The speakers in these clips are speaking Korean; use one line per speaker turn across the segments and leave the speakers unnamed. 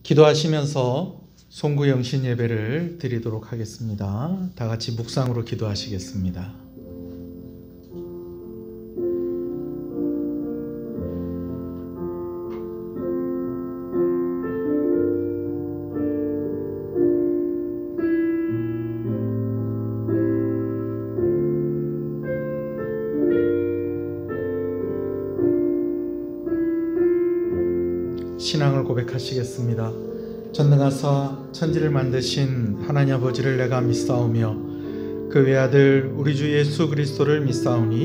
기도하시면서 송구영신 예배를 드리도록 하겠습니다. 다 같이 묵상으로 기도하시겠습니다. 신앙을 고백하시겠습니다. 전능하사 천지를 만드신 하나님 아버지를 내가 믿사오며 그 외아들 우리 주 예수 그리스도를 믿사오니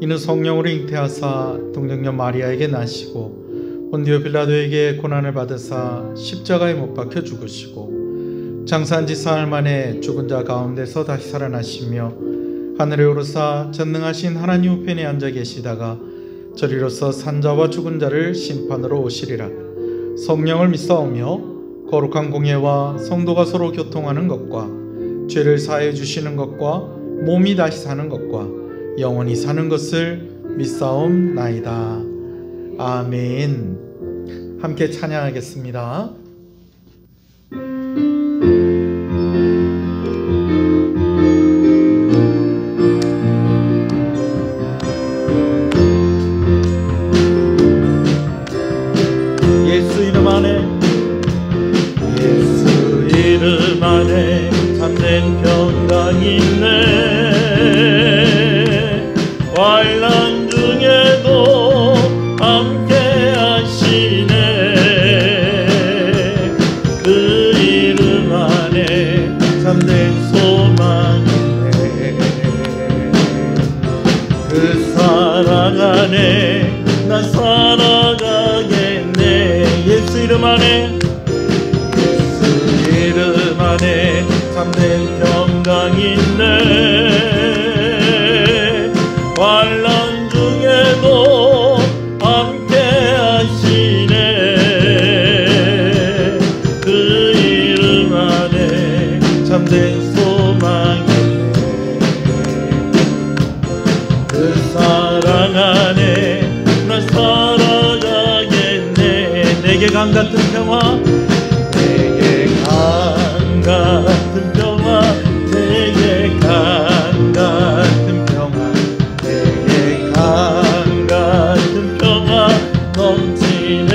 이는 성령으로 잉태하사 동정녀 마리아에게 나시고 본디오 빌라도에게 고난을 받으사 십자가에 못 박혀 죽으시고 장사한 지 사흘 만에 죽은 자 가운데서 다시 살아나시며 하늘에 오르사 전능하신 하나님 우편에 앉아 계시다가 저리로서 산자와 죽은 자를 심판으로 오시리라. 성령을 믿사오며 거룩한 공예와 성도가 서로 교통하는 것과 죄를 사해 주시는 것과 몸이 다시 사는 것과 영원히 사는 것을 믿사옵나이다. 아멘. 함께 찬양하겠습니다. 예수 이름 안에 참된 평강 있네. 환난 중에도 함께 하시네. 그 이름 안에 참된 소망 있네. 그 사랑 안에 나 살아가겠네. 예수 이름 안에 참된 평강 있네. 환난 중에도 함께 하시네. 그 이름 안에 참된 소망 있네. 그 사랑 안에 나 살아가겠네. 내게 강 같은 평화, 같은 평화, 내게 강 같은 평화, 내게 강 같은 평화 넘치네.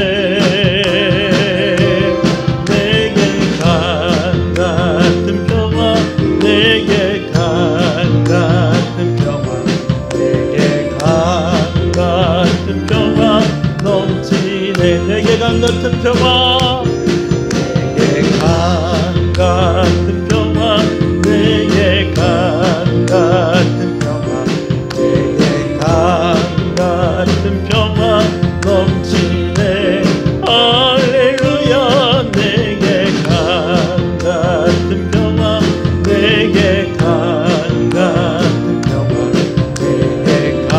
내게 강 같은 평화, 내게 강 같은 평화, 내게 강 같은 평화 넘치네. 내게 강 같은 평화, 같은 평화, 내게 강 같은 평화, 내게 강 같은 평화 넘치네. 할렐루야. 내게 강 같은 평화, 내게 강 같은 평화, 내게 강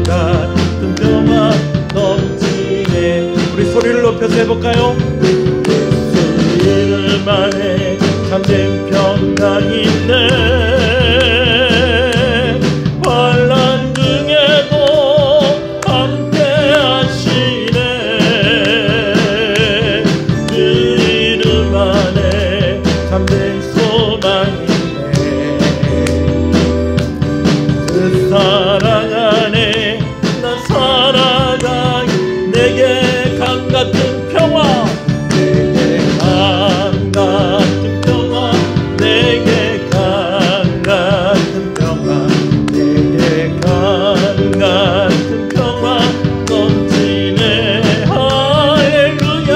같은 평화 넘치네. 우리 소리를 높여서 해볼까요? 이름 안에 참된 평강 있네. 환난 중에도 함께 하시네. 그 이름 안에 참된 소망 있네. 그 사랑 안에 나 살아가. 내게 강 같은 평화, 같은 평화, 내게 강 같은 평화, 내게 강 같은 평화 넘치네. 할렐루야.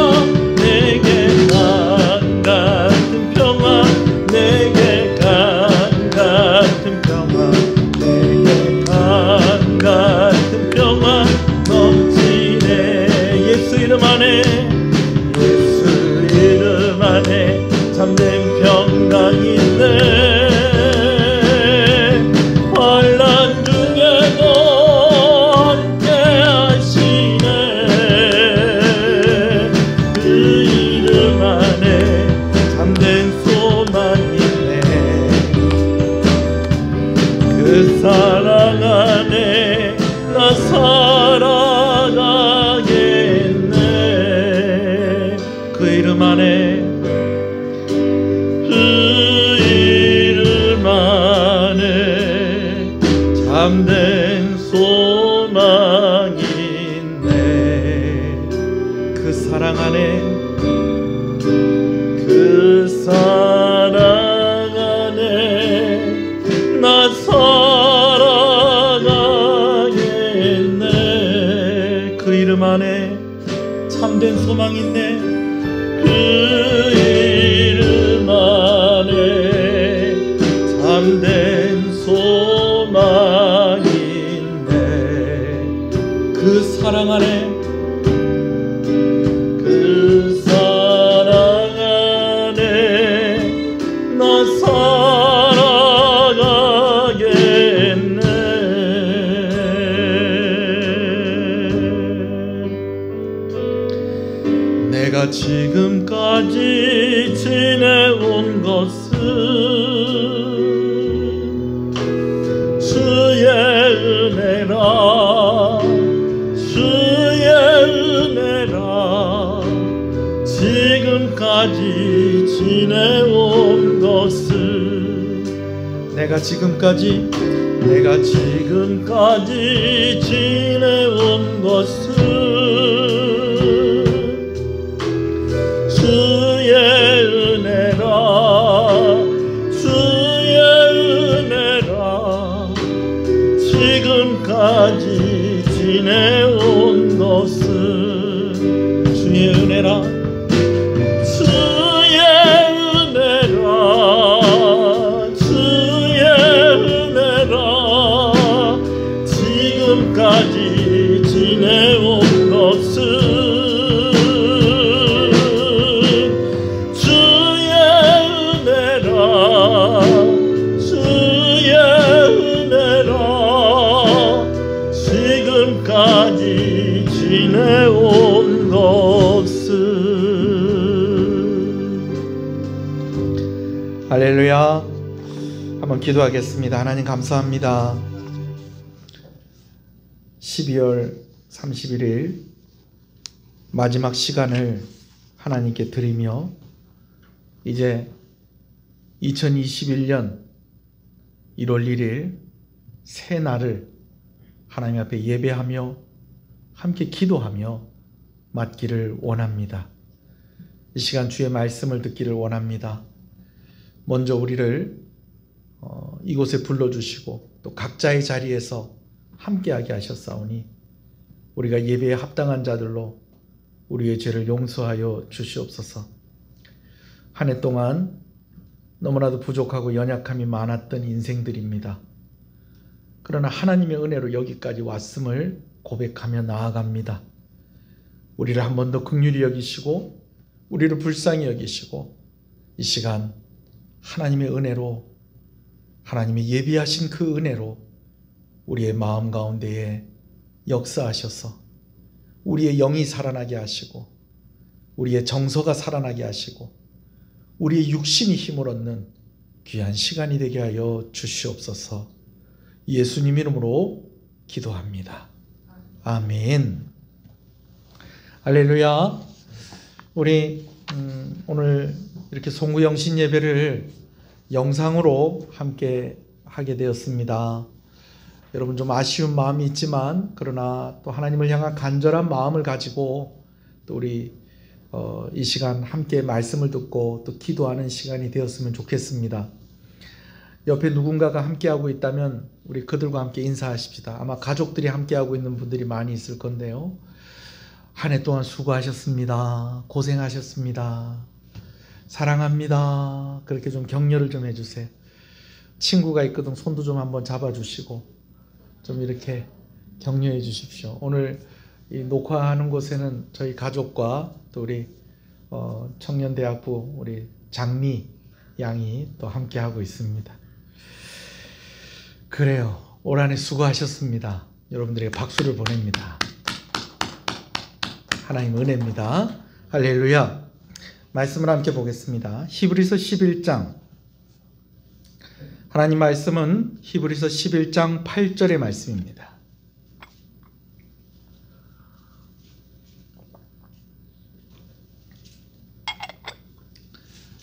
내게 강 같은 평화, 내게 강 같은 평화, 내게 강 같은 평화 넘치네. 예수 이름 안에 참된 평강 있네. 환난 중에도 함께 하시네. 그 이름 안에 참된 소망 있네. 그 사랑 안에 나 살아가겠네. 그 이름 안에, 그 이름 안에 참된 소망이 있네. 그 사랑 안에, 그 사랑 안에 나 살아가겠네. 그 이름 안에 참된 소망이 있네. 그 이름 안에 참된 소망이 있네. 그 사랑 안에, 그 사랑 안에 나 살아가겠네. 내가 지금까지 지내온 것은 주의 은혜라, 주의 은혜라. 지금까지 지내온 것은, 내가 지금까지 지내온 것은 주의 은혜라, 주의 은혜라. 지금까지 지내온 것은 주의 은혜라, 주의 은혜라, 주의 은혜라. 지금까지 지내온 것은 지금까지 지내온 것은. 할렐루야. 한번 기도하겠습니다. 하나님 감사합니다. 12월 31일 마지막 시간을 하나님께 드리며 이제 2021년 1월 1일 새 날을 하나님 앞에 예배하며 함께 기도하며 맞기를 원합니다. 이 시간 주의 말씀을 듣기를 원합니다. 먼저 우리를 이곳에 불러주시고 또 각자의 자리에서 함께하게 하셨사오니 우리가 예배에 합당한 자들로 우리의 죄를 용서하여 주시옵소서. 한 해 동안 너무나도 부족하고 연약함이 많았던 인생들입니다. 그러나 하나님의 은혜로 여기까지 왔음을 고백하며 나아갑니다. 우리를 한 번 더 긍휼히 여기시고 우리를 불쌍히 여기시고 이 시간 하나님의 은혜로, 하나님의 예비하신 그 은혜로 우리의 마음 가운데에 역사하셔서 우리의 영이 살아나게 하시고 우리의 정서가 살아나게 하시고 우리의 육신이 힘을 얻는 귀한 시간이 되게 하여 주시옵소서. 예수님 이름으로 기도합니다. 아멘. 할렐루야. 우리 오늘 이렇게 송구영신 예배를 영상으로 함께 하게 되었습니다. 여러분 좀 아쉬운 마음이 있지만 그러나 또 하나님을 향한 간절한 마음을 가지고 또 우리 이 시간 함께 말씀을 듣고 또 기도하는 시간이 되었으면 좋겠습니다. 옆에 누군가가 함께하고 있다면 우리 그들과 함께 인사하십시다. 아마 가족들이 함께하고 있는 분들이 많이 있을 건데요. 한 해 동안 수고하셨습니다. 고생하셨습니다. 사랑합니다. 그렇게 좀 격려를 좀 해주세요. 친구가 있거든 손도 좀 한번 잡아주시고 좀 이렇게 격려해 주십시오. 오늘 이 녹화하는 곳에는 저희 가족과 또 우리 청년대학부 우리 장미 양이 또 함께하고 있습니다. 그래요. 올 한 해 수고하셨습니다. 여러분들에게 박수를 보냅니다. 하나님 은혜입니다. 할렐루야. 말씀을 함께 보겠습니다. 히브리서 11장. 하나님 말씀은 히브리서 11장 8절의 말씀입니다.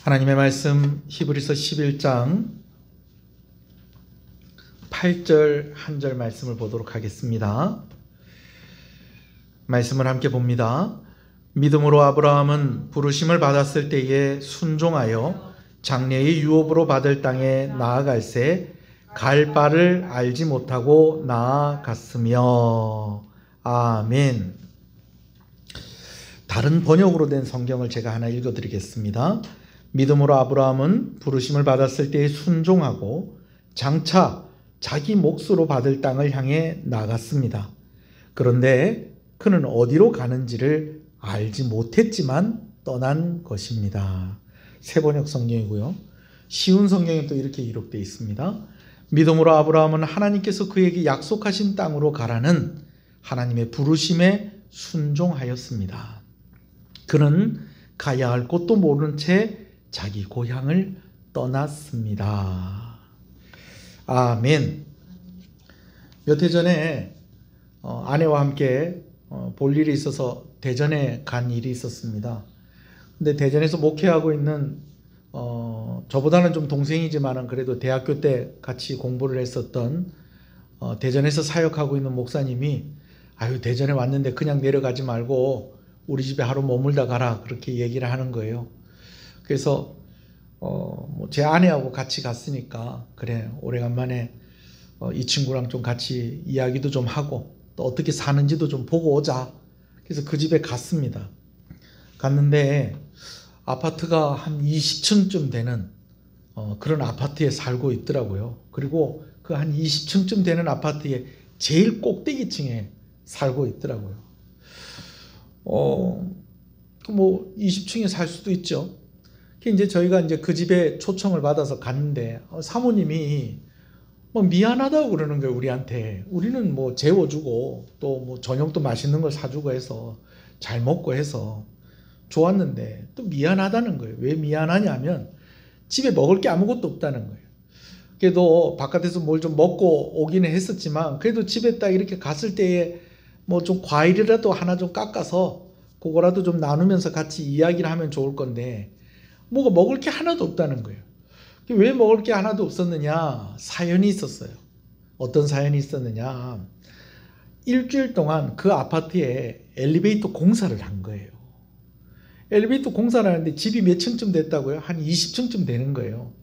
하나님의 말씀 히브리서 11장 8절 한 절 말씀을 보도록 하겠습니다. 말씀을 함께 봅니다. 믿음으로 아브라함은 부르심을 받았을 때에 순종하여 장래의 유업으로 받을 땅에 나아갈새 갈 바를 알지 못하고 나아갔으며. 아멘. 다른 번역으로 된 성경을 제가 하나 읽어드리겠습니다. 믿음으로 아브라함은 부르심을 받았을 때에 순종하고 장차 자기 몫으로 받을 땅을 향해 나갔습니다. 그런데 그는 어디로 가는지를 알지 못했지만 떠난 것입니다. 새번역 성경이고요. 쉬운 성경에 또 이렇게 기록되어 있습니다. 믿음으로 아브라함은 하나님께서 그에게 약속하신 땅으로 가라는 하나님의 부르심에 순종하였습니다. 그는 가야 할 곳도 모른 채 자기 고향을 떠났습니다. 아멘. 몇 해 전에 아내와 함께 볼 일이 있어서 대전에 간 일이 있었습니다. 근데 대전에서 목회하고 있는 저보다는 좀 동생이지만 그래도 대학교 때 같이 공부를 했었던 대전에서 사역하고 있는 목사님이 대전에 왔는데 그냥 내려가지 말고 우리 집에 하루 머물다 가라, 그렇게 얘기를 하는 거예요. 그래서 제 아내하고 같이 갔으니까 그래, 오래간만에 이 친구랑 좀 같이 이야기도 좀 하고 또 어떻게 사는지도 좀 보고 오자. 그래서 그 집에 갔습니다. 갔는데 아파트가 한 20층쯤 되는 그런 아파트에 살고 있더라고요. 그리고 그 한 20층쯤 되는 아파트의 제일 꼭대기층에 살고 있더라고요. 뭐 20층에 살 수도 있죠. 이제 저희가 이제 그 집에 초청을 받아서 갔는데 사모님이 뭐 미안하다고 그러는 거예요, 우리한테. 우리는 뭐 재워주고 또 뭐 저녁도 맛있는 걸 사주고 해서 잘 먹고 해서 좋았는데 또 미안하다는 거예요. 왜 미안하냐면 집에 먹을 게 아무것도 없다는 거예요. 그래도 바깥에서 뭘 좀 먹고 오기는 했었지만 그래도 집에 딱 이렇게 갔을 때에 뭐 좀 과일이라도 하나 좀 깎아서 그거라도 좀 나누면서 같이 이야기를 하면 좋을 건데 뭐가 먹을 게 하나도 없다는 거예요. 왜 먹을 게 하나도 없었느냐? 사연이 있었어요. 어떤 사연이 있었느냐? 일주일 동안 그 아파트에 엘리베이터 공사를 한 거예요. 엘리베이터 공사를 하는데 집이 몇 층쯤 됐다고요? 한 20층쯤 되는 거예요.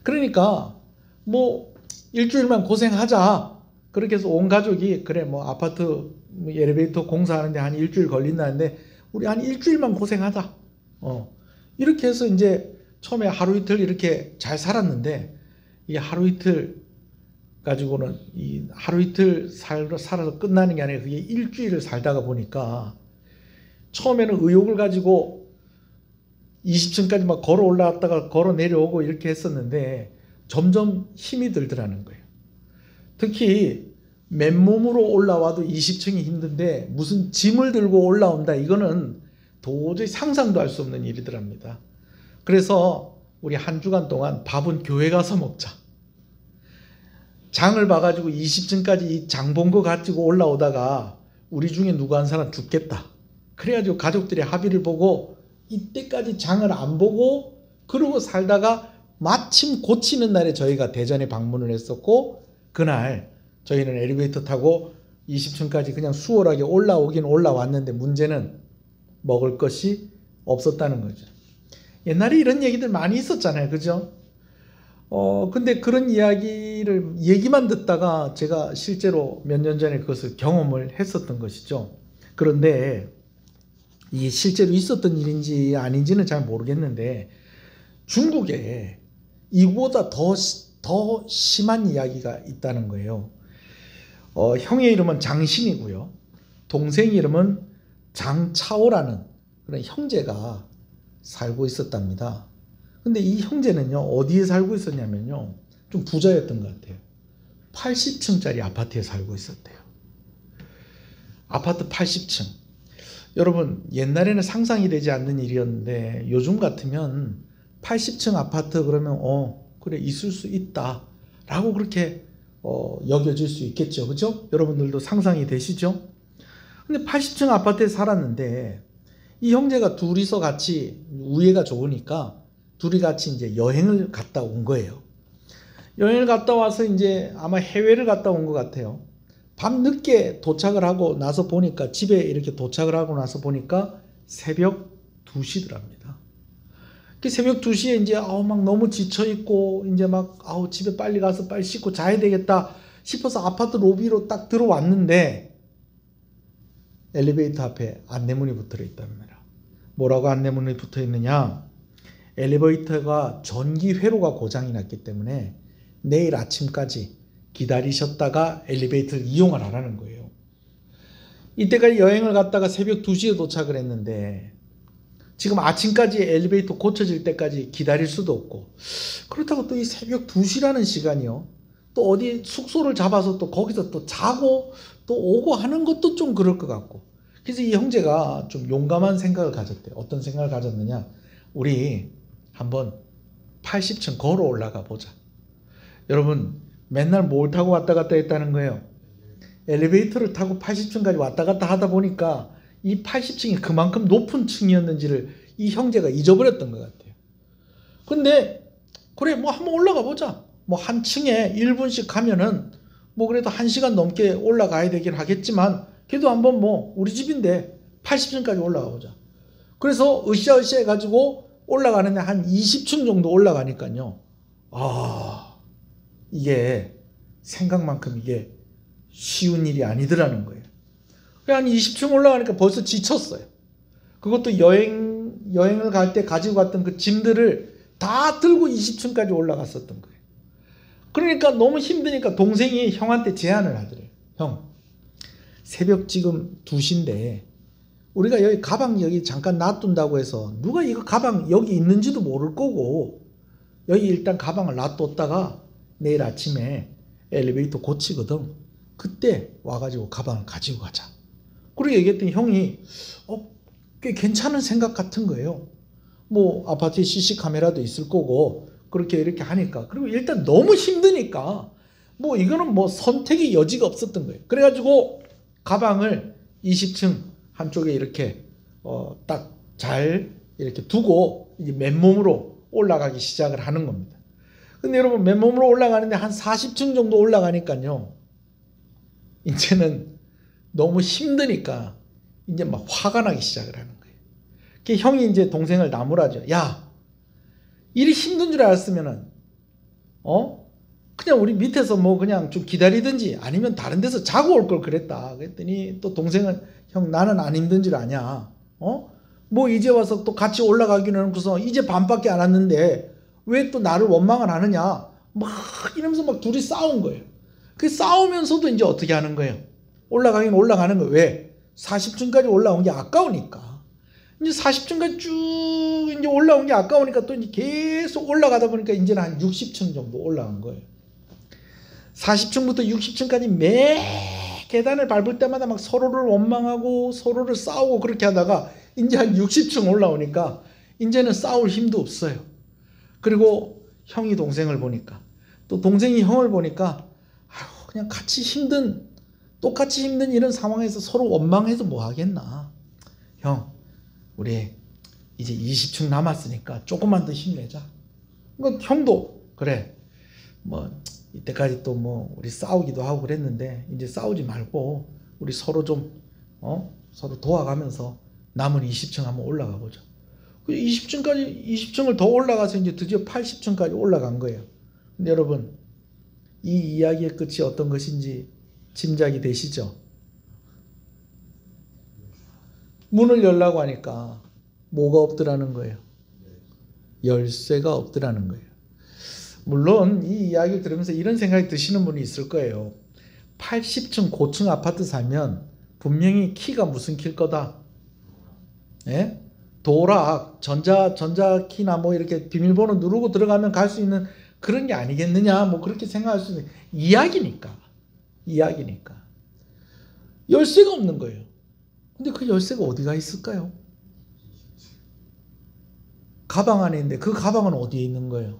그러니까 뭐 일주일만 고생하자. 그렇게 해서 온 가족이 그래 뭐 아파트 엘리베이터 공사하는데 한 일주일 걸린다는데 우리 한 일주일만 고생하자. 이렇게 해서 이제 처음에 하루 이틀 이렇게 잘 살았는데 이 하루 이틀 가지고는 이 하루 이틀 살아서 끝나는 게 아니라 그게 일주일을 살다가 보니까 처음에는 의욕을 가지고 20층까지 막 걸어 올라왔다가 걸어 내려오고 이렇게 했었는데 점점 힘이 들더라는 거예요. 특히 맨몸으로 올라와도 20층이 힘든데 무슨 짐을 들고 올라온다, 이거는 도저히 상상도 할 수 없는 일이더랍니다. 그래서 우리 한 주간 동안 밥은 교회 가서 먹자. 장을 봐가지고 20층까지 이 장 본 거 가지고 올라오다가 우리 중에 누구 한 사람 죽겠다. 그래가지고 가족들이 합의를 보고 이때까지 장을 안 보고 그러고 살다가 마침 고치는 날에 저희가 대전에 방문을 했었고 그날 저희는 엘리베이터 타고 20층까지 그냥 수월하게 올라오긴 올라왔는데 문제는 먹을 것이 없었다는 거죠. 옛날에 이런 얘기들 많이 있었잖아요. 그죠? 근데 그런 얘기만 듣다가 제가 실제로 몇 년 전에 그것을 경험을 했었던 것이죠. 그런데 이게 실제로 있었던 일인지 아닌지는 잘 모르겠는데 중국에 이보다 더 심한 이야기가 있다는 거예요. 형의 이름은 장신이고요. 동생 이름은 장차오라는 그런 형제가 살고 있었답니다. 근데 이 형제는요, 어디에 살고 있었냐면요, 좀 부자였던 것 같아요. 80층짜리 아파트에 살고 있었대요. 아파트 80층. 여러분, 옛날에는 상상이 되지 않는 일이었는데 요즘 같으면 80층 아파트 그러면 그래 있을 수 있다 라고 그렇게 여겨질 수 있겠죠. 그죠? 여러분들도 상상이 되시죠? 근데 80층 아파트에 살았는데 이 형제가 둘이서 같이 우애가 좋으니까 둘이 같이 이제 여행을 갔다 온 거예요. 여행을 갔다 와서 이제 아마 해외를 갔다 온 것 같아요. 밤 늦게 도착을 하고 나서 보니까, 집에 이렇게 도착을 하고 나서 보니까 새벽 2시더랍니다. 그 새벽 2시에 이제 막 너무 지쳐 있고 이제 막 집에 빨리 가서 빨리 씻고 자야 되겠다 싶어서 아파트 로비로 딱 들어왔는데 엘리베이터 앞에 안내문이 붙어 있답니다. 뭐라고 안내문이 붙어 있느냐? 엘리베이터가 전기 회로가 고장이 났기 때문에 내일 아침까지 기다리셨다가 엘리베이터를 이용을 하라는 거예요. 이때까지 여행을 갔다가 새벽 2시에 도착을 했는데 지금 아침까지 엘리베이터 고쳐질 때까지 기다릴 수도 없고, 그렇다고 또 이 새벽 2시라는 시간이요, 또 어디 숙소를 잡아서 또 거기서 또 자고 또 오고 하는 것도 좀 그럴 것 같고, 그래서 이 형제가 좀 용감한 생각을 가졌대요. 어떤 생각을 가졌느냐? 우리 한번 80층 걸어 올라가 보자. 여러분, 맨날 뭘 타고 왔다 갔다 했다는 거예요? 엘리베이터를 타고 80층까지 왔다 갔다 하다 보니까 이 80층이 그만큼 높은 층이었는지를 이 형제가 잊어버렸던 것 같아요. 근데 그래, 뭐 한번 올라가 보자. 뭐 한 층에 1분씩 가면은 뭐 그래도 1시간 넘게 올라가야 되긴 하겠지만 그래도 한번 뭐 우리 집인데 80층까지 올라가 보자. 그래서 으쌰으쌰 해가지고 올라가는데 한 20층 정도 올라가니까요, 이게 생각만큼 이게 쉬운 일이 아니더라는 거예요. 한 20층 올라가니까 벌써 지쳤어요. 그것도 여행을 갈 때 가지고 갔던 그 짐들을 다 들고 20층까지 올라갔었던 거예요. 그러니까 너무 힘드니까 동생이 형한테 제안을 하더래요. 형, 새벽 지금 2시인데 우리가 여기 가방 여기 잠깐 놔둔다고 해서 누가 이거 가방 여기 있는지도 모를 거고, 여기 일단 가방을 놔뒀다가 내일 아침에 엘리베이터 고치거든. 그때 와가지고 가방을 가지고 가자. 그렇게 얘기했더니 형이 꽤 괜찮은 생각 같은 거예요. 뭐 아파트에 CC 카메라도 있을 거고 그렇게 이렇게 하니까. 그리고 일단 너무 힘드니까 뭐 이거는 뭐 선택의 여지가 없었던 거예요. 그래가지고 가방을 20층 한쪽에 이렇게 딱 잘 이렇게 두고 이제 맨몸으로 올라가기 시작을 하는 겁니다. 근데 여러분, 맨몸으로 올라가는데 한 40층 정도 올라가니까요, 이제는 너무 힘드니까 이제 막 화가 나기 시작을 하는 거예요. 그 형이 이제 동생을 나무라죠. 야, 일이 힘든 줄 알았으면은 그냥 우리 밑에서 뭐 그냥 좀 기다리든지 아니면 다른 데서 자고 올 걸 그랬다. 그랬더니 또 동생은, 형 나는 안 힘든 줄 아냐. 뭐 이제 와서 또 같이 올라가기는 그래서 이제 반밖에 안 왔는데 왜 또 나를 원망을 하느냐. 막 이러면서 막 둘이 싸운 거예요. 그 싸우면서도 이제 어떻게 하는 거예요? 올라가긴 올라가는 거예요. 왜? 40층까지 올라온 게 아까우니까. 이제 40층까지 쭉 이제 올라온 게 아까우니까 또 이제 계속 올라가다 보니까 이제는 한 60층 정도 올라간 거예요. 40층부터 60층까지 매 계단을 밟을 때마다 막 서로를 원망하고 서로를 싸우고 그렇게 하다가 이제 한 60층 올라오니까 이제는 싸울 힘도 없어요. 그리고 형이 동생을 보니까, 또 동생이 형을 보니까 그냥 똑같이 힘든 이런 상황에서 서로 원망해서 뭐 하겠나. 형, 우리 이제 20층 남았으니까 조금만 더 힘내자. 그러니까 형도 그래, 뭐 이때까지 또 뭐 우리 싸우기도 하고 그랬는데 이제 싸우지 말고 우리 서로 좀 서로 도와가면서 남은 20층 한번 올라가 보자. 20층을 더 올라가서 이제 드디어 80층까지 올라간 거예요. 근데 여러분, 이 이야기의 끝이 어떤 것인지 짐작이 되시죠? 문을 열라고 하니까 뭐가 없더라는 거예요? 열쇠가 없더라는 거예요. 물론 이 이야기를 들으면서 이런 생각이 드시는 분이 있을 거예요. 80층 고층 아파트 살면 분명히 키가 무슨 키일 거다? 예? 도락, 전자키나 뭐 이렇게 비밀번호 누르고 들어가면 갈 수 있는 그런 게 아니겠느냐, 뭐 그렇게 생각할 수 있는 이야기니까. 열쇠가 없는 거예요. 근데 그 열쇠가 어디가 있을까요? 가방 안에 있는데 그 가방은 어디에 있는 거예요?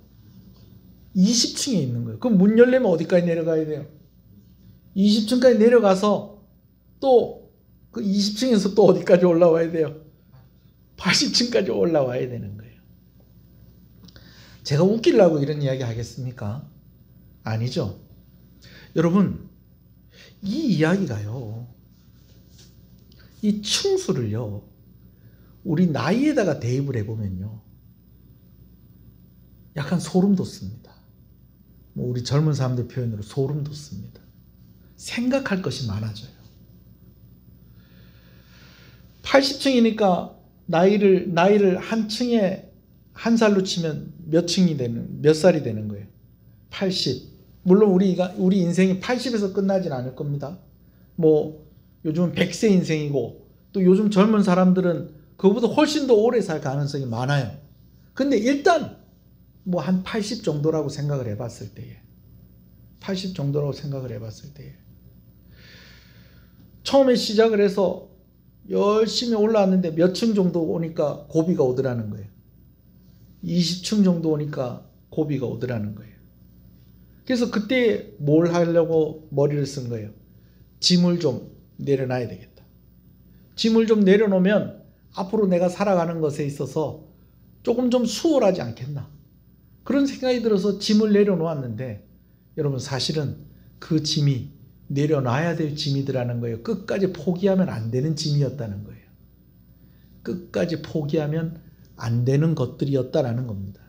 20층에 있는 거예요. 그럼 문 열려면 어디까지 내려가야 돼요? 20층까지 내려가서 또 그 20층에서 또 어디까지 올라와야 돼요? 80층까지 올라와야 되는 거예요. 제가 웃기려고 이런 이야기 하겠습니까? 아니죠. 여러분, 이 이야기가요, 이 충수를요, 우리 나이에다가 대입을 해보면요, 약간 소름 돋습니다. 뭐 우리 젊은 사람들 표현으로 소름 돋습니다. 생각할 것이 많아져요. 80층이니까 나이를 한 층에 한 살로 치면 몇 살이 되는 거예요? 80. 물론 우리 인생이 80에서 끝나진 않을 겁니다. 뭐 요즘은 100세 인생이고, 또 요즘 젊은 사람들은 그거보다 훨씬 더 오래 살 가능성이 많아요. 근데 일단 뭐 한 80 정도라고 생각을 해봤을 때에, 80 정도라고 생각을 해봤을 때에, 처음에 시작을 해서 열심히 올라왔는데 몇 층 정도 오니까 고비가 오더라는 거예요. 20층 정도 오니까 고비가 오더라는 거예요. 그래서 그때 뭘 하려고 머리를 쓴 거예요? 짐을 좀 내려놔야 되겠다. 짐을 좀 내려놓으면 앞으로 내가 살아가는 것에 있어서 조금 좀 수월하지 않겠나. 그런 생각이 들어서 짐을 내려놓았는데, 여러분 사실은 그 짐이 내려놔야 될 짐이더라는 거예요. 끝까지 포기하면 안 되는 짐이었다는 거예요. 끝까지 포기하면 안 되는 것들이었다라는 겁니다.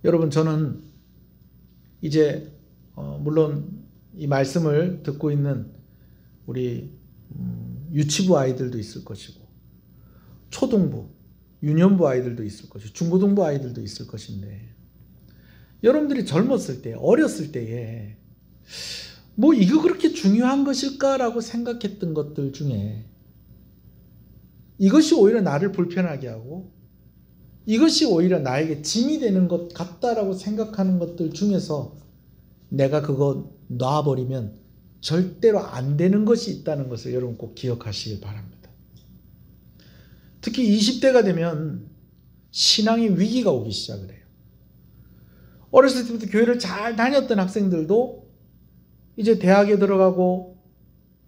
여러분, 저는 이제 물론 이 말씀을 듣고 있는 우리 유치부 아이들도 있을 것이고, 초등부, 유년부 아이들도 있을 것이고, 중고등부 아이들도 있을 것인데, 여러분들이 젊었을 때, 어렸을 때에 뭐 이거 그렇게 중요한 것일까라고 생각했던 것들 중에, 이것이 오히려 나를 불편하게 하고 이것이 오히려 나에게 짐이 되는 것 같다라고 생각하는 것들 중에서 내가 그거 놔버리면 절대로 안 되는 것이 있다는 것을 여러분 꼭 기억하시길 바랍니다. 특히 20대가 되면 신앙의 위기가 오기 시작을 해요. 어렸을 때부터 교회를 잘 다녔던 학생들도 이제 대학에 들어가고,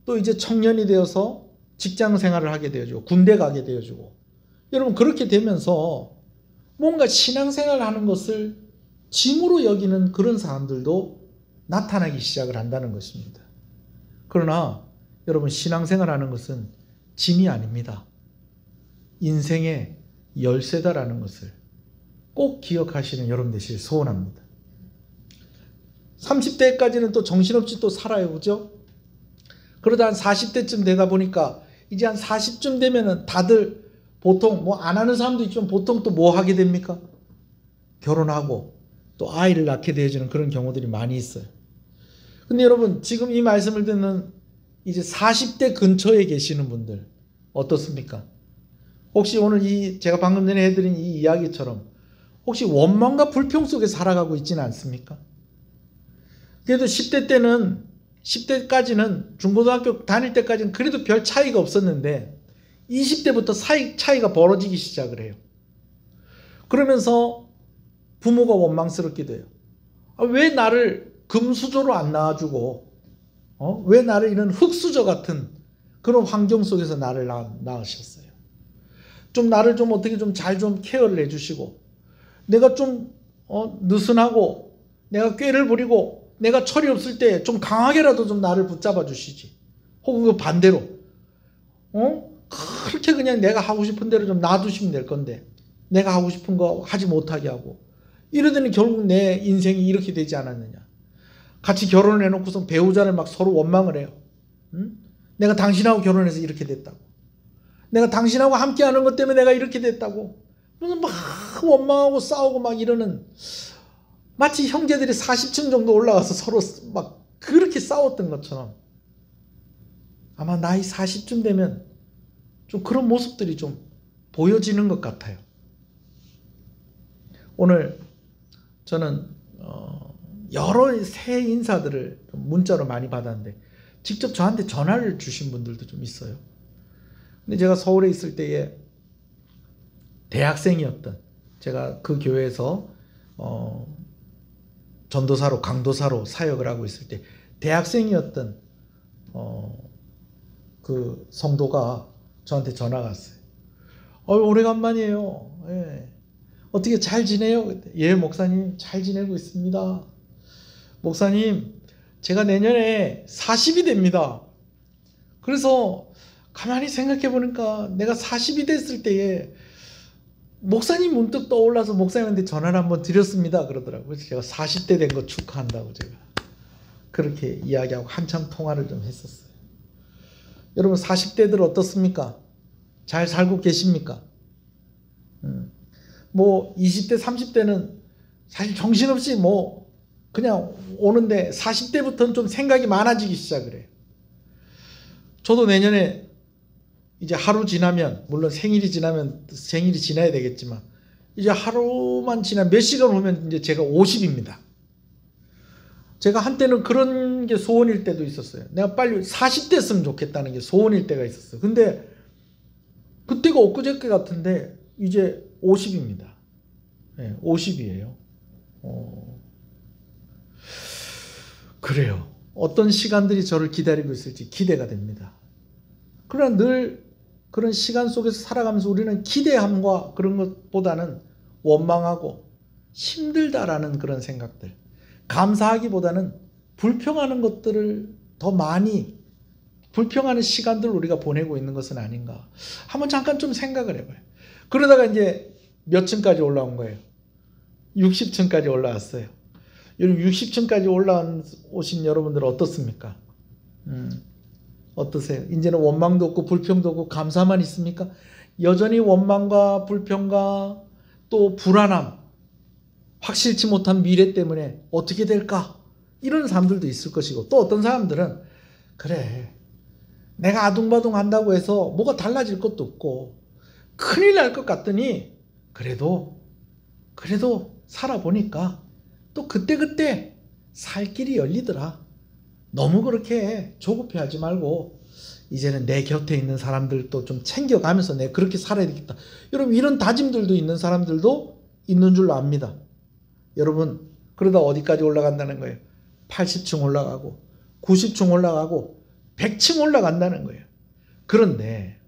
또 이제 청년이 되어서 직장 생활을 하게 되어주고, 군대 가게 되어주고, 여러분 그렇게 되면서 뭔가 신앙생활을 하는 것을 짐으로 여기는 그런 사람들도 나타나기 시작을 한다는 것입니다. 그러나 여러분, 신앙생활을 하는 것은 짐이 아닙니다. 인생의 열쇠다라는 것을 꼭 기억하시는 여러분 되시길 소원합니다. 30대까지는 또 정신없이 또 살아요, 그죠? 그러다 한 40대쯤 되다 보니까, 이제 한 40쯤 되면은 다들 보통 뭐 안 하는 사람도 있지만 보통 또 뭐 하게 됩니까? 결혼하고 또 아이를 낳게 되어지는 그런 경우들이 많이 있어요. 근데 여러분, 지금 이 말씀을 듣는 이제 40대 근처에 계시는 분들 어떻습니까? 혹시 오늘 제가 방금 전에 해드린 이 이야기처럼 혹시 원망과 불평 속에 살아가고 있지는 않습니까? 그래도 10대까지는 중고등학교 다닐 때까지는 그래도 별 차이가 없었는데 20대부터 차이가 벌어지기 시작을 해요. 그러면서 부모가 원망스럽게 돼요. 왜 나를 금수저로 안 낳아주고, 왜 나를 이런 흙수저 같은 그런 환경 속에서 나를 낳으셨어요. 좀 나를 좀 어떻게 좀 잘 좀 케어를 해주시고, 내가 좀 느슨하고 내가 꾀를 부리고 내가 철이 없을 때 좀 강하게라도 좀 나를 붙잡아 주시지. 혹은 그 반대로 그렇게 그냥 내가 하고 싶은 대로 좀 놔두시면 될 건데 내가 하고 싶은 거 하지 못하게 하고, 이러더니 결국 내 인생이 이렇게 되지 않았느냐. 같이 결혼을 해놓고서 배우자를 막 서로 원망을 해요. 내가 당신하고 결혼해서 이렇게 됐다고, 내가 당신하고 함께하는 것 때문에 내가 이렇게 됐다고, 막 원망하고 싸우고 막 이러는, 마치 형제들이 40층 정도 올라가서 서로 막 그렇게 싸웠던 것처럼 아마 나이 40쯤 되면 좀 그런 모습들이 좀 보여지는 것 같아요. 오늘 저는 여러 새 인사들을 문자로 많이 받았는데 직접 저한테 전화를 주신 분들도 좀 있어요. 근데 제가 서울에 있을 때에 대학생이었던, 제가 그 교회에서 전도사로, 강도사로 사역을 하고 있을 때 대학생이었던 그 성도가 저한테 전화가 왔어요. 오래간만이에요. 예. 어떻게 잘 지내요? 예, 목사님 잘 지내고 있습니다. 목사님, 제가 내년에 40이 됩니다. 그래서 가만히 생각해 보니까 내가 40이 됐을 때에 목사님 문득 떠올라서 목사님한테 전화를 한번 드렸습니다. 그러더라고요. 그래서 제가 40대 된 거 축하한다고 제가 그렇게 이야기하고 한참 통화를 좀 했었어요. 여러분 40대들 어떻습니까? 잘 살고 계십니까? 뭐 20대 30대는 사실 정신없이 뭐 그냥 오는데 40대부터는 좀 생각이 많아지기 시작을 해요. 저도 내년에 이제 하루 지나면, 물론 생일이 지나야 되겠지만 이제 하루만 지나 몇 시간 후면 이제 제가 50입니다. 제가 한때는 그런 게 소원일 때도 있었어요. 내가 빨리 40대 했으면 좋겠다는 게 소원일 때가 있었어요. 근데 그때가 엊그저께 같은데 이제 50입니다. 네, 50이에요. 그래요. 어떤 시간들이 저를 기다리고 있을지 기대가 됩니다. 그러나 늘 그런 시간 속에서 살아가면서 우리는 기대함과 그런 것보다는 원망하고 힘들다라는 그런 생각들, 감사하기보다는 불평하는 것들을 더 많이, 불평하는 시간들을 우리가 보내고 있는 것은 아닌가. 한번 잠깐 좀 생각을 해봐요. 그러다가 이제 몇 층까지 올라온 거예요? 60층까지 올라왔어요. 여러분 60층까지 올라오신 여러분들은 어떻습니까? 어떠세요? 이제는 원망도 없고 불평도 없고 감사만 있습니까? 여전히 원망과 불평과 또 불안함, 확실치 못한 미래 때문에 어떻게 될까? 이런 사람들도 있을 것이고, 또 어떤 사람들은 그래, 내가 아둥바둥 한다고 해서 뭐가 달라질 것도 없고 큰일 날 것 같더니 그래도 살아보니까 또 그때그때 살 길이 열리더라. 너무 그렇게 조급해하지 말고 이제는 내 곁에 있는 사람들도 좀 챙겨가면서 내가 그렇게 살아야 되겠다. 여러분 이런 다짐들도 있는 사람들도 있는 줄로 압니다. 여러분 그러다 어디까지 올라간다는 거예요? 80층 올라가고 90층 올라가고 100층 올라간다는 거예요. 그런데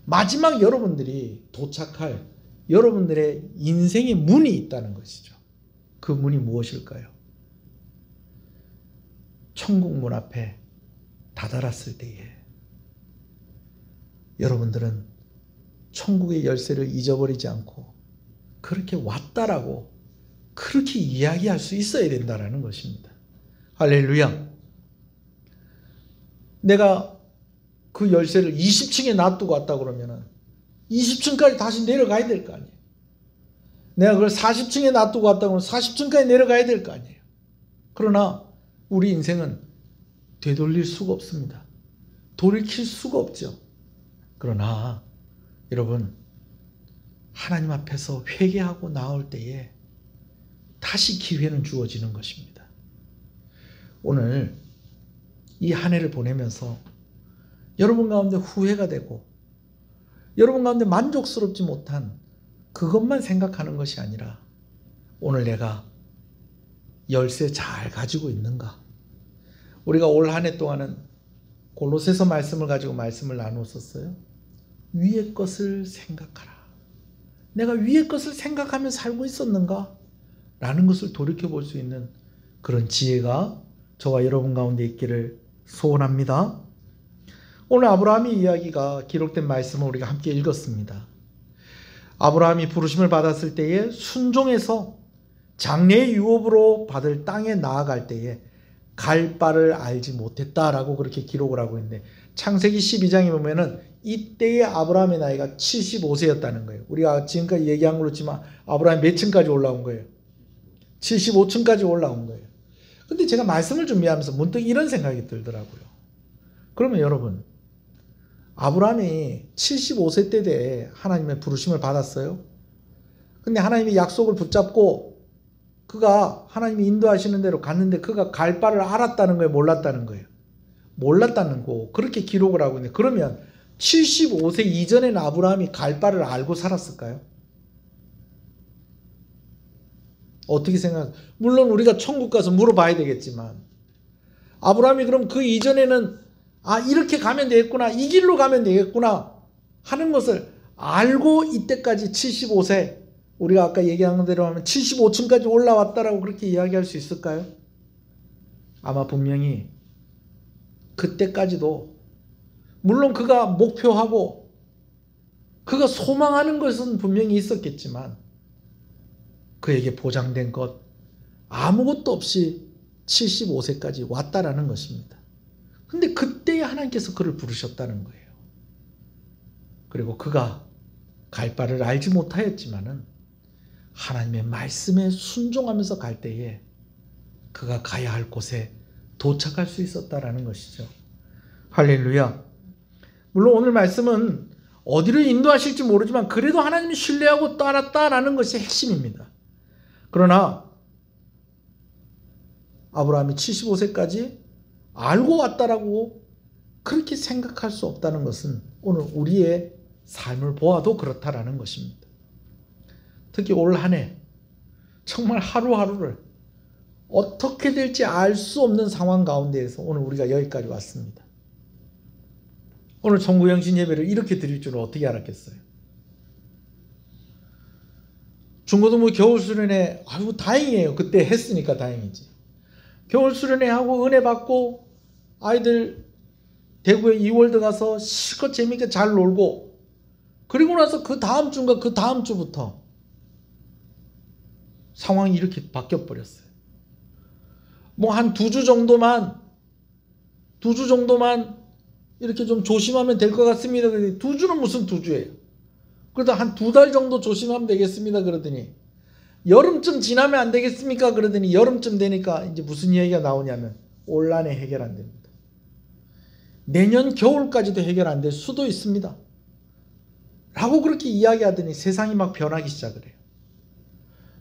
마지막 여러분들이 도착할 여러분들의 인생의 문이 있다는 것이죠. 그 문이 무엇일까요? 천국 문 앞에 다다랐을 때에 여러분들은 천국의 열쇠를 잊어버리지 않고 그렇게 왔다라고 그렇게 이야기할 수 있어야 된다는 것입니다. 할렐루야. 내가 그 열쇠를 20층에 놔두고 왔다 그러면은 20층까지 다시 내려가야 될 거 아니에요. 내가 그걸 40층에 놔두고 왔다 그러면 40층까지 내려가야 될 거 아니에요. 그러나 우리 인생은 되돌릴 수가 없습니다. 돌이킬 수가 없죠. 그러나 여러분 하나님 앞에서 회개하고 나올 때에 다시 기회는 주어지는 것입니다. 오늘 이 한 해를 보내면서 여러분 가운데 후회가 되고 여러분 가운데 만족스럽지 못한 그것만 생각하는 것이 아니라 오늘 내가 열쇠 잘 가지고 있는가? 우리가 올 한 해 동안은 골로새서 말씀을 가지고 말씀을 나눴었어요. 위의 것을 생각하라. 내가 위의 것을 생각하며 살고 있었는가? 라는 것을 돌이켜볼 수 있는 그런 지혜가 저와 여러분 가운데 있기를 소원합니다. 오늘 아브라함의 이야기가 기록된 말씀을 우리가 함께 읽었습니다. 아브라함이 부르심을 받았을 때에 순종해서 장래의 유업으로 받을 땅에 나아갈 때에 갈 바를 알지 못했다라고 그렇게 기록을 하고 있는데, 창세기 12장에 보면은 이때의 아브라함의 나이가 75세였다는 거예요. 우리가 지금까지 얘기한 걸로 치면 아브라함이 몇 층까지 올라온 거예요? 75층까지 올라온 거예요. 근데 제가 말씀을 준비하면서 문득 이런 생각이 들더라고요. 그러면 여러분, 아브라함이 75세 때에 하나님의 부르심을 받았어요. 근데 하나님의 약속을 붙잡고 그가 하나님이 인도하시는 대로 갔는데 그가 갈 바를 알았다는 거예요? 몰랐다는 거예요? 몰랐다는 거. 그렇게 기록을 하고 있는데, 그러면 75세 이전에는 아브라함이 갈 바를 알고 살았을까요? 어떻게 생각하세요? 물론 우리가 천국 가서 물어봐야 되겠지만, 아브라함이 그럼 그 이전에는 이렇게 가면 되겠구나, 이 길로 가면 되겠구나 하는 것을 알고 이때까지 75세 우리가 아까 얘기한 대로 하면 75층까지 올라왔다라고 그렇게 이야기할 수 있을까요? 아마 분명히 그때까지도 물론 그가 목표하고 그가 소망하는 것은 분명히 있었겠지만 그에게 보장된 것 아무것도 없이 75세까지 왔다라는 것입니다. 근데 그때에 하나님께서 그를 부르셨다는 거예요. 그리고 그가 갈 바를 알지 못하였지만은 하나님의 말씀에 순종하면서 갈 때에 그가 가야 할 곳에 도착할 수 있었다라는 것이죠. 할렐루야. 물론 오늘 말씀은 어디로 인도하실지 모르지만 그래도 하나님이 신뢰하고 따랐다라는 것이 핵심입니다. 그러나 아브라함이 75세까지 알고 왔다라고 그렇게 생각할 수 없다는 것은 오늘 우리의 삶을 보아도 그렇다라는 것입니다. 특히 올 한 해 정말 하루하루를 어떻게 될지 알 수 없는 상황 가운데에서 오늘 우리가 여기까지 왔습니다. 오늘 종구영신 예배를 이렇게 드릴 줄은 어떻게 알았겠어요? 중고등부 겨울 수련회 아이고 다행이에요. 그때 했으니까 다행이지. 겨울 수련회 하고 은혜 받고 아이들 대구에 이월드 가서 실컷 재미있게 잘 놀고 그리고 나서 그 다음 주인가 그 다음 주부터 상황이 이렇게 바뀌어 버렸어요. 뭐 한 2주 정도만 이렇게 좀 조심하면 될 것 같습니다. 2주는 무슨 2주예요? 그러다 한 2달 정도 조심하면 되겠습니다. 그러더니 여름쯤 지나면 안 되겠습니까? 그러더니 여름쯤 되니까 이제 무슨 이야기가 나오냐면 올 한 해 해결 안 됩니다. 내년 겨울까지도 해결 안 될 수도 있습니다. 라고 그렇게 이야기하더니 세상이 막 변하기 시작을 해요.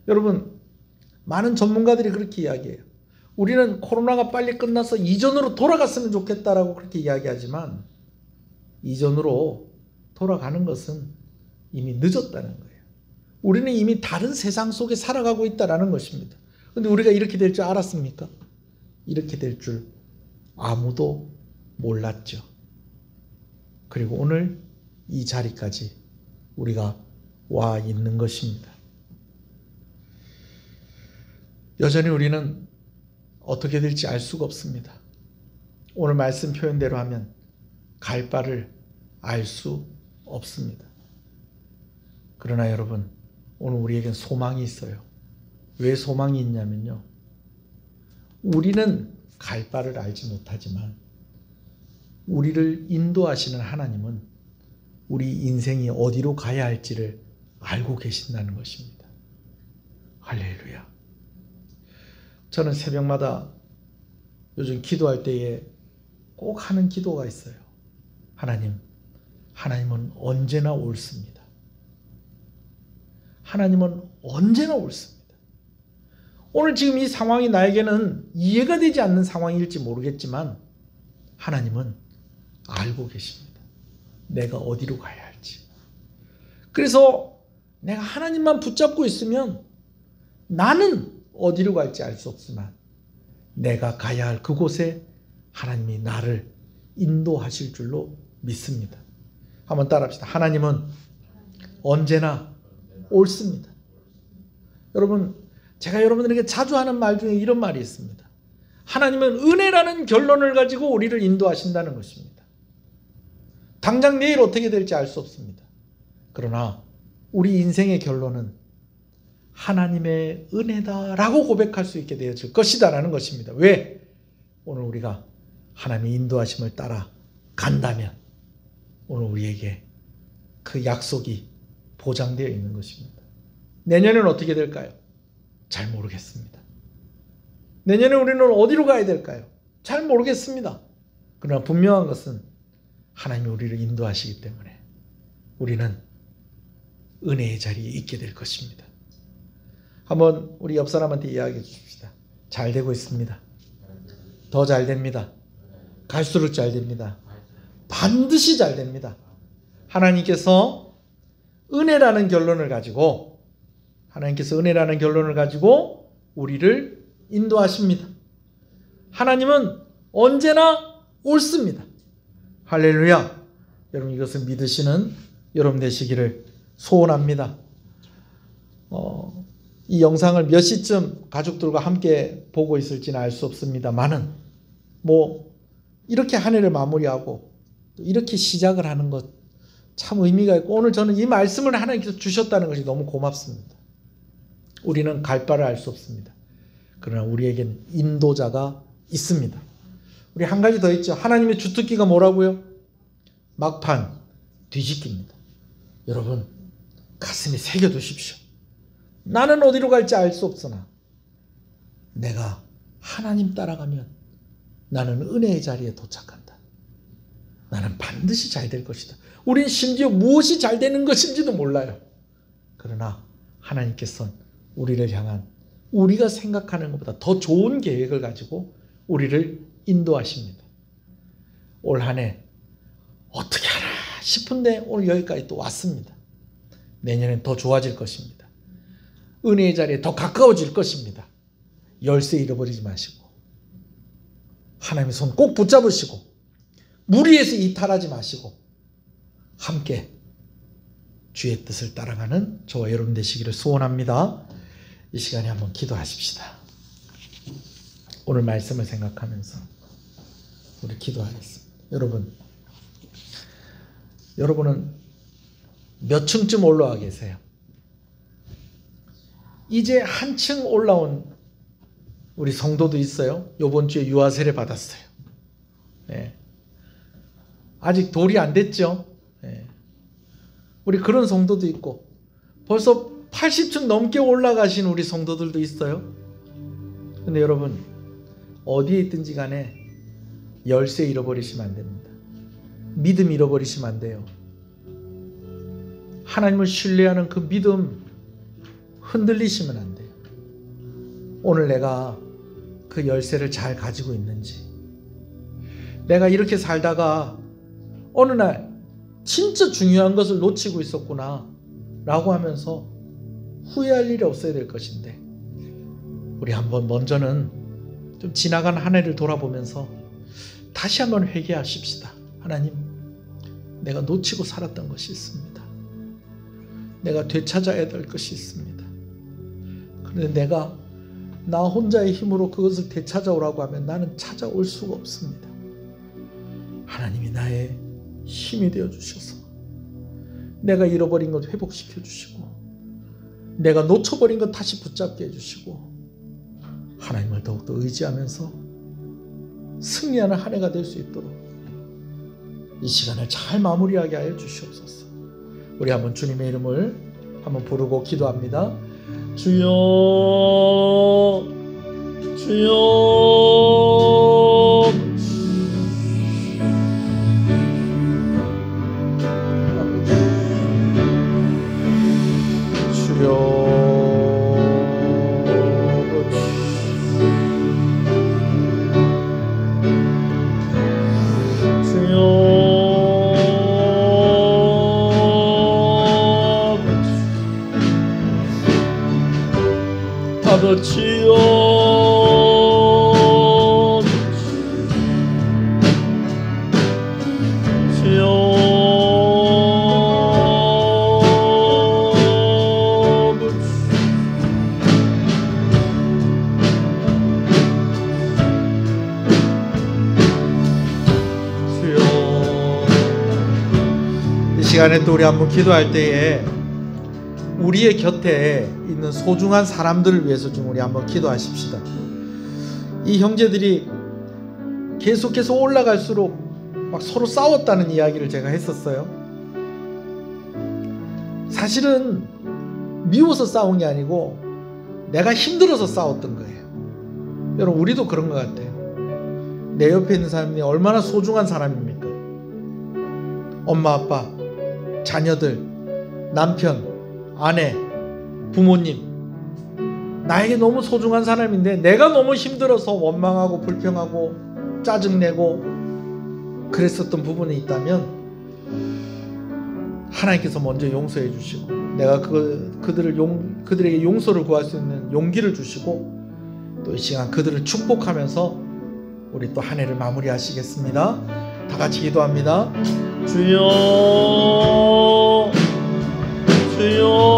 여러분, 많은 전문가들이 그렇게 이야기해요. 우리는 코로나가 빨리 끝나서 이전으로 돌아갔으면 좋겠다라고 그렇게 이야기하지만 이전으로 돌아가는 것은 이미 늦었다는 거예요. 우리는 이미 다른 세상 속에 살아가고 있다는 것입니다. 그런데 우리가 이렇게 될 줄 알았습니까? 이렇게 될 줄 아무도 몰랐죠. 그리고 오늘 이 자리까지 우리가 와 있는 것입니다. 여전히 우리는 어떻게 될지 알 수가 없습니다. 오늘 말씀 표현대로 하면 갈 바를 알 수 없습니다. 그러나 여러분, 오늘 우리에겐 소망이 있어요. 왜 소망이 있냐면요. 우리는 갈 바를 알지 못하지만 우리를 인도하시는 하나님은 우리 인생이 어디로 가야 할지를 알고 계신다는 것입니다. 할렐루야. 저는 새벽마다 요즘 기도할 때에 꼭 하는 기도가 있어요. 하나님은 언제나 옳습니다. 하나님은 언제나 옳습니다. 오늘 지금 이 상황이 나에게는 이해가 되지 않는 상황일지 모르겠지만 하나님은 알고 계십니다. 내가 어디로 가야 할지. 그래서 내가 하나님만 붙잡고 있으면 나는 어디로 갈지 알 수 없지만 내가 가야 할 그곳에 하나님이 나를 인도하실 줄로 믿습니다. 한번 따라합시다. 하나님은 언제나 옳습니다. 여러분, 제가 여러분들에게 자주 하는 말 중에 이런 말이 있습니다. 하나님은 은혜라는 결론을 가지고 우리를 인도하신다는 것입니다. 당장 내일 어떻게 될지 알 수 없습니다. 그러나 우리 인생의 결론은 하나님의 은혜다라고 고백할 수 있게 되어질 것이다라는 것입니다. 왜? 오늘 우리가 하나님의 인도하심을 따라 간다면 오늘 우리에게 그 약속이 보장되어 있는 것입니다. 내년은 어떻게 될까요? 잘 모르겠습니다. 내년에 우리는 어디로 가야 될까요? 잘 모르겠습니다. 그러나 분명한 것은 하나님이 우리를 인도하시기 때문에 우리는 은혜의 자리에 있게 될 것입니다. 한번 우리 옆 사람한테 이야기해 주십시다. 잘 되고 있습니다. 더 잘 됩니다. 갈수록 잘 됩니다. 반드시 잘 됩니다. 하나님께서 은혜라는 결론을 가지고 우리를 인도하십니다. 하나님은 언제나 옳습니다. 할렐루야. 여러분, 이것을 믿으시는 여러분 되시기를 소원합니다. 이 영상을 몇 시쯤 가족들과 함께 보고 있을지는 알 수 없습니다만은 이렇게 한 해를 마무리하고 이렇게 시작을 하는 것 참 의미가 있고, 오늘 저는 이 말씀을 하나님께서 주셨다는 것이 너무 고맙습니다. 우리는 갈 바를 알 수 없습니다. 그러나 우리에겐 인도자가 있습니다. 우리 한 가지 더 있죠. 하나님의 주특기가 뭐라고요? 막판 뒤집기입니다. 여러분, 가슴에 새겨두십시오. 나는 어디로 갈지 알 수 없으나 내가 하나님 따라가면 나는 은혜의 자리에 도착한다. 나는 반드시 잘 될 것이다. 우린 심지어 무엇이 잘 되는 것인지도 몰라요. 그러나 하나님께서는 우리를 향한 우리가 생각하는 것보다 더 좋은 계획을 가지고 우리를 인도하십니다. 올 한 해 어떻게 하나 싶은데 오늘 여기까지 또 왔습니다. 내년엔 더 좋아질 것입니다. 은혜의 자리에 더 가까워질 것입니다. 열쇠 잃어버리지 마시고 하나님의 손 꼭 붙잡으시고 무리에서 이탈하지 마시고 함께 주의 뜻을 따라가는 저와 여러분 되시기를 소원합니다. 이 시간에 한번 기도하십시다. 오늘 말씀을 생각하면서 우리 기도하겠습니다. 여러분은 몇 층쯤 올라와 계세요? 이제 한층 올라온 우리 성도도 있어요. 이번 주에 유아 세례 받았어요. 네. 아직 돌이 안 됐죠. 네. 우리 그런 성도도 있고 벌써 80층 넘게 올라가신 우리 성도들도 있어요. 근데 여러분, 어디에 있든지 간에 열쇠 잃어버리시면 안 됩니다. 믿음 잃어버리시면 안 돼요. 하나님을 신뢰하는 그 믿음 흔들리시면 안 돼요. 오늘 내가 그 열쇠를 잘 가지고 있는지, 내가 이렇게 살다가 어느 날 진짜 중요한 것을 놓치고 있었구나 라고 하면서 후회할 일이 없어야 될 것인데, 우리 한번 먼저는 좀 지나간 한 해를 돌아보면서 다시 한번 회개하십시다. 하나님, 내가 놓치고 살았던 것이 있습니다. 내가 되찾아야 될 것이 있습니다. 그런데 내가 나 혼자의 힘으로 그것을 되찾아오라고 하면 나는 찾아올 수가 없습니다. 하나님이 나의 힘이 되어 주셔서 내가 잃어버린 것 회복시켜 주시고, 내가 놓쳐버린 것 다시 붙잡게 해주시고, 하나님을 더욱더 의지하면서 승리하는 한 해가 될 수 있도록 이 시간을 잘 마무리하게 하여 주시옵소서. 우리 한번 주님의 이름을 한번 부르고 기도합니다. 주여, 주여, 주여, 아버지여, 주여, 이 시간에 또 우리 한번 기도할 때에 우리의 곁에 있는 소중한 사람들을 위해서 좀 우리 한번 기도하십시다. 이 형제들이 계속해서 올라갈수록 막 서로 싸웠다는 이야기를 제가 했었어요. 사실은 미워서 싸운 게 아니고 내가 힘들어서 싸웠던 거예요. 여러분, 우리도 그런 것 같아요. 내 옆에 있는 사람이 얼마나 소중한 사람입니까? 엄마, 아빠, 자녀들, 남편, 아내, 부모님, 나에게 너무 소중한 사람인데 내가 너무 힘들어서 원망하고 불평하고 짜증내고 그랬었던 부분이 있다면 하나님께서 먼저 용서해 주시고, 내가 그들에게 용서를 구할 수 있는 용기를 주시고, 또 이 시간 그들을 축복하면서 우리 또 한 해를 마무리하시겠습니다. 다 같이 기도합니다. 주여, 주여,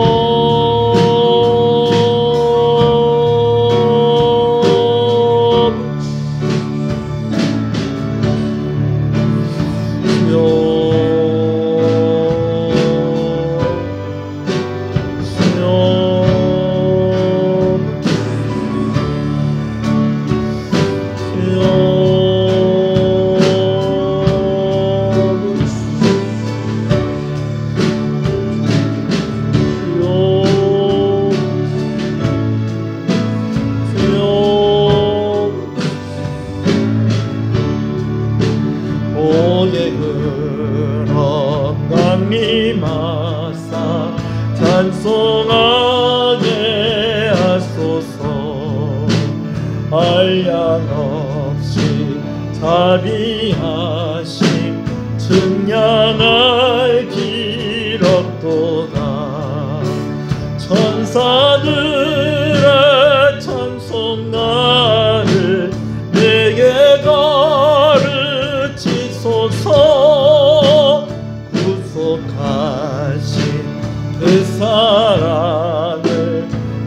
없이 자비하심 증량할 기록도다. 천사들의 찬송 나를 내게 가르치소서. 구속하신 그 사랑을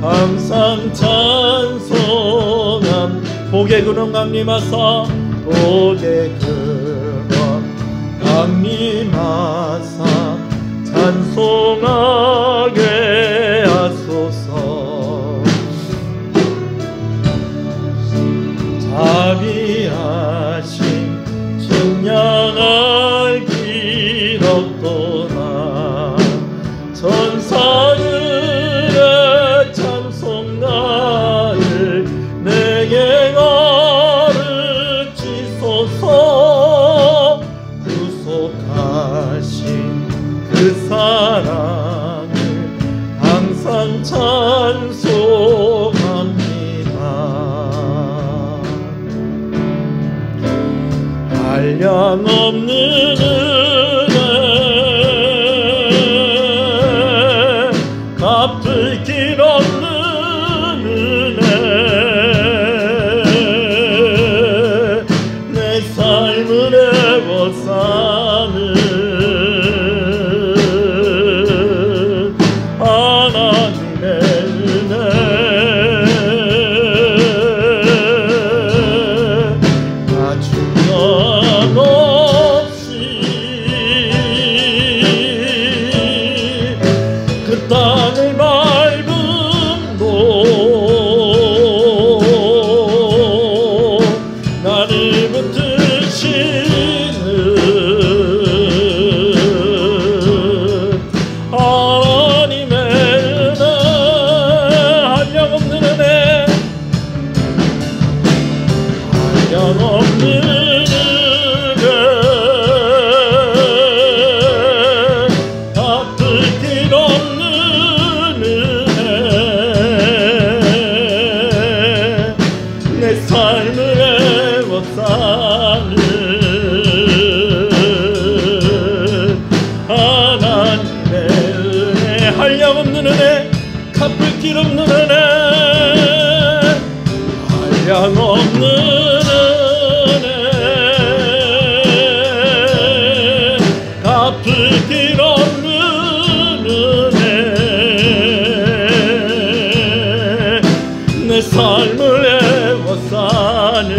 항상 찬송함. 복의 근원 강림하사 복의 근원 강림하사 찬송하게 하소서. 자비하심 증량할 기록도다. 천사들의 찬송 나를 내게 가르치소서. 구속하신 그 사랑을 항상 찬송합니다. 한량없는 은혜 갚을 길 없는 은혜 내 삶을 애워싸는 하나님의 은혜 나 중간 없이 그 땅을 밟음도 나를 붙드시는 하나님의 은혜 한량없는 은혜 한량없는 은혜 갚을 길 없는 내 삶을 애워싸는 하나님의 은혜 한량없는 은혜 갚을 길 없는 은혜 한량없는 은혜 갚을 길 없는 은혜 내 삶을 애워싸는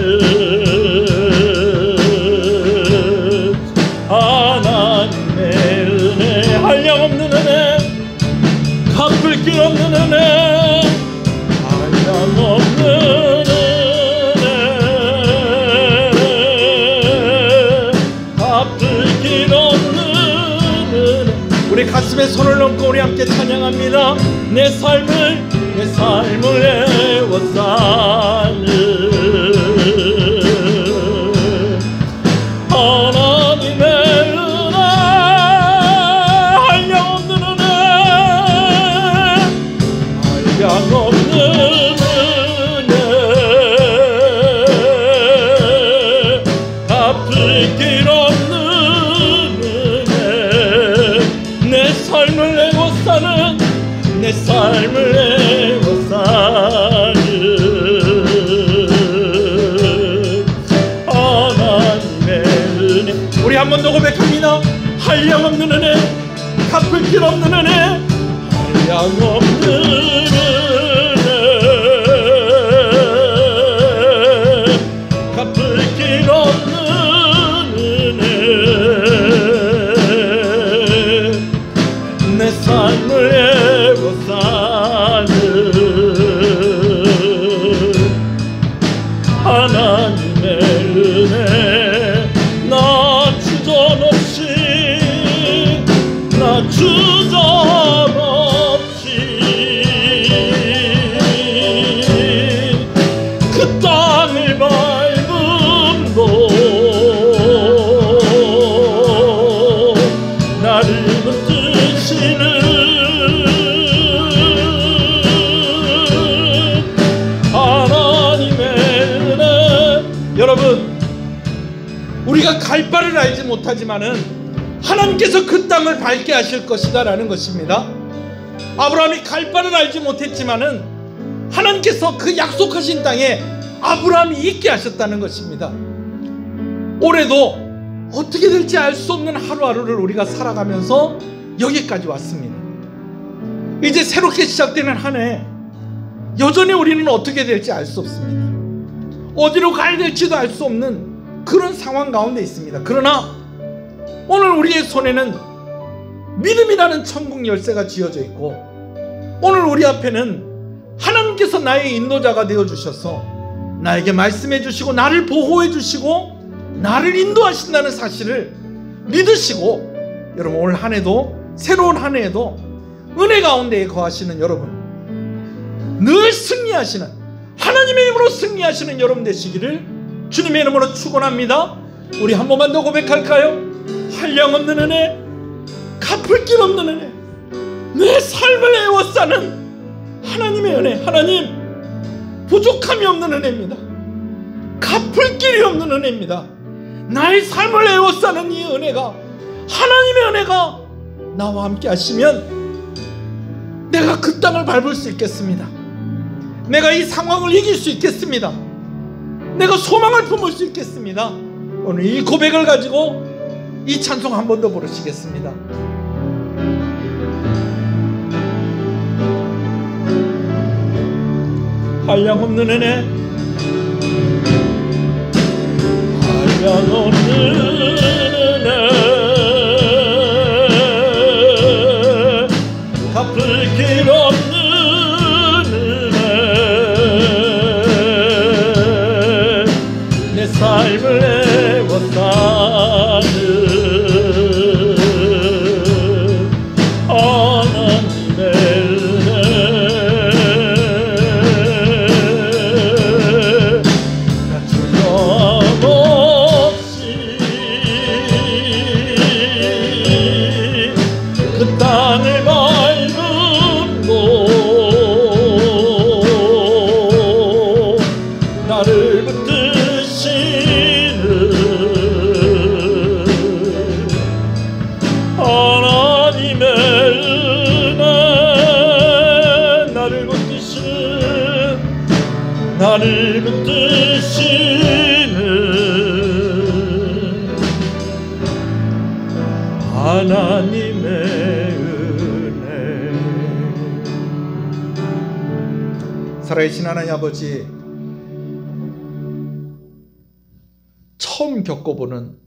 하나님의 은혜 한량없는 은혜 갚을 길 없는 은혜 한량없는 은혜 갚을 길 없는 은혜. 우리 가슴에 손을 얹고 우리 함께 찬양합니다. 내 삶을 애워싸는 하나님의 은혜 한량없는 은혜 한량없는 은혜 갚을 길 없는 은혜 내 삶을 애워싸는 내 삶을 애워싸는 하나님의 은혜. 우리 한 번 더 고백합니다. 한량없는 은혜 갚을 길 없는 은혜 한량없는 은혜 갚을 길 없는 은혜 내 삶을 애워싸는 하나님의 은혜 나 주저없이 갈 바를 알지 못하지만은 하나님께서 그 땅을 밟게 하실 것이다 라는 것입니다. 아브라함이 갈 바를 알지 못했지만은 하나님께서 그 약속하신 땅에 아브라함이 있게 하셨다는 것입니다. 올해도 어떻게 될지 알 수 없는 하루하루를 우리가 살아가면서 여기까지 왔습니다. 이제 새롭게 시작되는 한 해, 여전히 우리는 어떻게 될지 알 수 없습니다. 어디로 가야 될지도 알 수 없는 그런 상황 가운데 있습니다. 그러나 오늘 우리의 손에는 믿음이라는 천국 열쇠가 쥐어져 있고, 오늘 우리 앞에는 하나님께서 나의 인도자가 되어주셔서 나에게 말씀해 주시고 나를 보호해 주시고 나를 인도하신다는 사실을 믿으시고, 여러분 올 한 해도, 새로운 한 해에도 은혜 가운데에 거하시는 여러분, 늘 승리하시는, 하나님의 힘으로 승리하시는 여러분 되시기를 주님의 이름으로 축원합니다. 우리 한 번만 더 고백할까요? 한량없는 은혜, 갚을 길 없는 은혜, 내 삶을 애워싸는 하나님의 은혜, 하나님 부족함이 없는 은혜입니다. 갚을 길이 없는 은혜입니다. 나의 삶을 애워싸는 이 은혜가, 하나님의 은혜가 나와 함께 하시면 내가 그 땅을 밟을 수 있겠습니다. 내가 이 상황을 이길 수 있겠습니다. 내가 소망을 품을 수 있겠습니다. 오늘 이 고백을 가지고 이 찬송 한 번 더 부르시겠습니다. 한량없는 은혜, 한량없는 은혜, 갚을 길 없는 은혜, 내 삶을 애워싸는 하나님의 나를 붙드시는 하나님의 은혜. 살아계신 하나님 아버지, 처음 겪어보는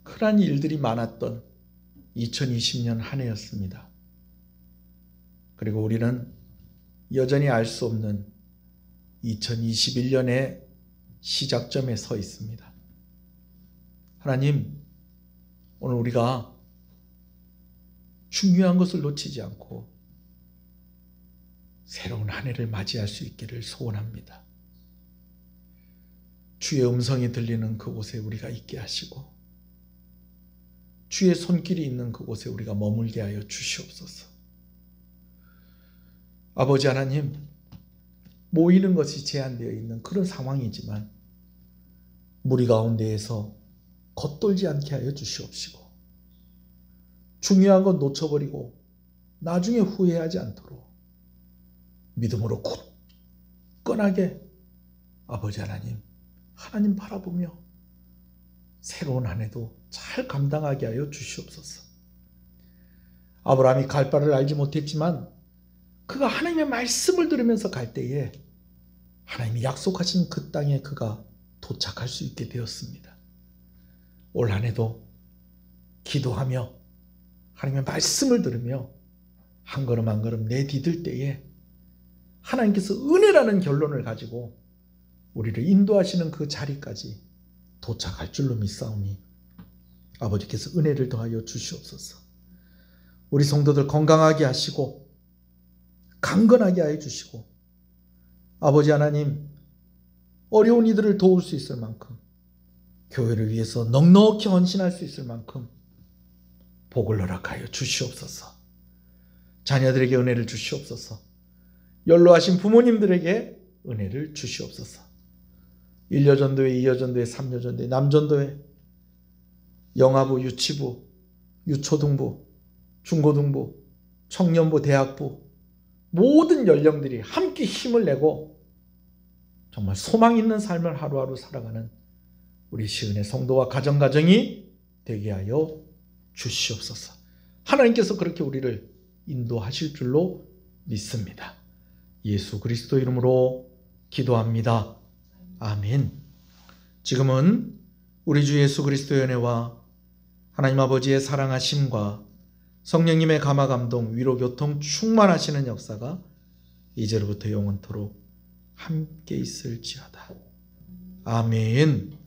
흔한 일들이 많았던 2020년 한 해였습니다. 그리고 우리는 여전히 알 수 없는 2021년의 시작점에 서 있습니다. 하나님, 오늘 우리가 중요한 것을 놓치지 않고 새로운 한 해를 맞이할 수 있기를 소원합니다. 주의 음성이 들리는 그곳에 우리가 있게 하시고, 주의 손길이 있는 그곳에 우리가 머물게 하여 주시옵소서. 아버지 하나님, 모이는 것이 제한되어 있는 그런 상황이지만 무리 가운데에서 겉돌지 않게 하여 주시옵시고, 중요한 건 놓쳐버리고 나중에 후회하지 않도록 믿음으로 굳건하게 아버지 하나님, 하나님 바라보며 새로운 한 해도 잘 감당하게 하여 주시옵소서. 아브라함이 갈 바를 알지 못했지만 그가 하나님의 말씀을 들으면서 갈 때에 하나님이 약속하신 그 땅에 그가 도착할 수 있게 되었습니다. 올 한 해도 기도하며 하나님의 말씀을 들으며 한 걸음 한 걸음 내디딜 때에 하나님께서 은혜라는 결론을 가지고 우리를 인도하시는 그 자리까지 도착할 줄로 믿사오니 아버지께서 은혜를 더하여 주시옵소서. 우리 성도들 건강하게 하시고 강건하게 하여 주시고, 아버지 하나님, 어려운 이들을 도울 수 있을 만큼, 교회를 위해서 넉넉히 헌신할 수 있을 만큼 복을 허락하여 주시옵소서. 자녀들에게 은혜를 주시옵소서. 연로하신 부모님들에게 은혜를 주시옵소서. 1여전도회, 2여전도회, 3여전도회, 남전도회, 영아부, 유치부, 유초등부, 중고등부, 청년부, 대학부 모든 연령들이 함께 힘을 내고 정말 소망 있는 삶을 하루하루 살아가는 우리 시은의 성도와 가정가정이 되게 하여 주시옵소서. 하나님께서 그렇게 우리를 인도하실 줄로 믿습니다. 예수 그리스도 이름으로 기도합니다. 아멘. 지금은 우리 주 예수 그리스도의 은혜와 하나님 아버지의 사랑하심과 성령님의 감화 감동 위로 교통 충만하시는 역사가 이제로부터 영원토록 함께 있을지어다. 아멘.